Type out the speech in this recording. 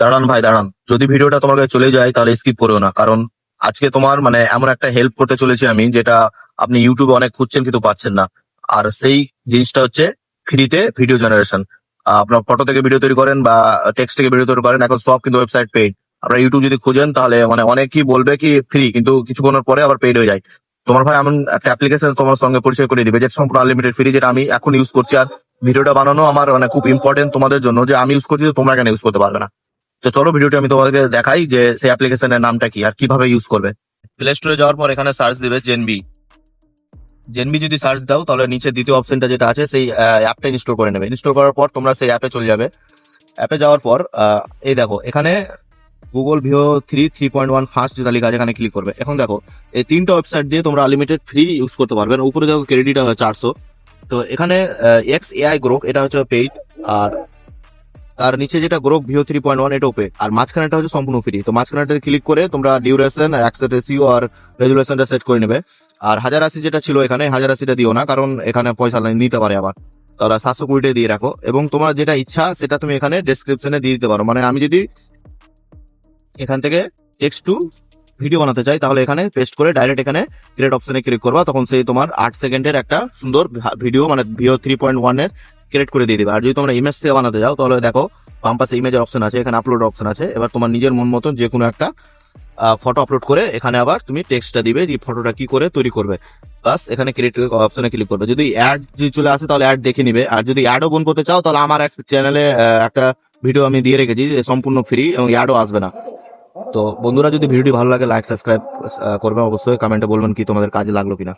দাঁড়ান ভাই দাঁড়ান, যদি ভিডিওটা তোমার কাছে চলে যায় তাহলে স্কিপ করো না, কারণ আজকে তোমার মানে এমন একটা হেল্প করতে চলেছি আমি, যেটা আপনি ইউটিউবে অনেক খুঁজছেন কিন্তু পাচ্ছেন না। আর সেই জিনিসটা হচ্ছে ফ্রিতে ভিডিও জেনারেশন। আপনার ফটো থেকে ভিডিও তৈরি করেন বা টেক্সট থেকে ভিডিও তৈরি করেন, এখন সব কিন্তু ওয়েবসাইট পেইড। আপনার ইউটিউব যদি খুঁজেন তাহলে মানে অনেকেই বলবে কি ফ্রি, কিন্তু কিছুক্ষণের পরে আবার পেইড হয়ে যায়। তোমার ভাই এমন একটা অ্যাপ্লিকেশন তোমার সঙ্গে পরিচয় করে দিবে যেটা সম্পূর্ণ আনলিমিটেড ফ্রি, যেটা আমি এখন ইউজ করছি। আর ভিডিওটা বানানো আমার মানে খুব ইম্পর্টেন্ট তোমাদের জন্য, যে আমি ইউজ করছি তো তোমরা কেন ইউজ করতে পারবে না। তো চলো ভিডিওটি আমি তোমাদেরকে দেখাই যে সেই অ্যাপ্লিকেশনের নামটা কি আর কিভাবে ইউজ করবে। প্লে স্টোরে যাওয়ার পর এখানে সার্চ দিবে জেনবি। জেনবি যদি সার্চ দাও তাহলে নিচে দ্বিতীয় অপশনটা যেটা আছে সেই অ্যাপটা ইনস্টল করে নেবে। ইনস্টল করার পর তোমরা সেই অ্যাপে চলে যাবে। অ্যাপে যাওয়ার পর এই দেখো এখানে গুগল ভিও 3.1 ফার্স্ট যেটা লেখা আছে এখানে ক্লিক করবে। এখন দেখো এই তিনটা ওয়েবসাইট দিয়ে তোমরা আনলিমিটেড ফ্রি ইউজ করতে পারবে। উপরে দেখো ক্রেডিট 400। তো এখানে এক্স এআই গ্রোক এটা হচ্ছে পেইড, আর তার নিচে যেটা গ্রোক ভিও 3.1 এটাও পেইড, আর মাঝখানেটা হচ্ছে সম্পূর্ণ ফ্রি। তো মাঝখানেটা ক্লিক করে তোমরা ডিউরেশন, অ্যাক্সেস রেশিও আর রেজুলেশনটা সেট করে নেবে। আর 1080 যেটা ছিল এখানে 1080টা দিও না, কারণ এখানে পয়সা নিতে পারে আবার। তাহলে 720 দিয়ে রাখো, এবং তোমার যেটা ইচ্ছা সেটা তুমি এখানে ডেসক্রিপশনে দিয়ে দিতে পারো। মানে আমি যদি এখান থেকে টেক্সট টু ভিডিও বানাতে চাই তাহলে এখানে পেস্ট করে ডাইরেক্ট এখানে ক্রিয়েট অপশনে ক্লিক করবা, তখন সেই তোমার 8 সেকেন্ডের একটা সুন্দর ভিডিও মানে ভিও 3.1 এর ক্রিয়েট করে দিয়ে দিবে। আর যদি তোমরা ইমেজ থেকে বানাতে যাও তাহলে দেখো বাম পাশে ইমেজের অপশন আছে, এখানে আপলোড অপশন আছে। এবার তোমার নিজের মন মতন যে কোনো একটা ফটো আপলোড করে এখানে আবার তুমি টেক্সটটা দিবে যে ফটোটা কি করে তৈরি করবে। বাস এখানে ক্রিয়েট অপশনে ক্লিক করবে। যদি অ্যাড যদি চলে আসে তাহলে অ্যাড দেখে নিবে, আর যদি অ্যাডও বন্ধ করতে চাও তাহলে আমার এক চ্যানেলে একটা ভিডিও আমি দিয়ে রেখেছি যে সম্পূর্ণ ফ্রি এবং অ্যাডও আসবে না। তো বন্ধুরা, যদি ভিডিওটি ভালো লাগে লাইক সাবস্ক্রাইব করবে, অবশ্যই কমেন্টে বলবেন কি তোমাদের কাজে লাগলো কিনা।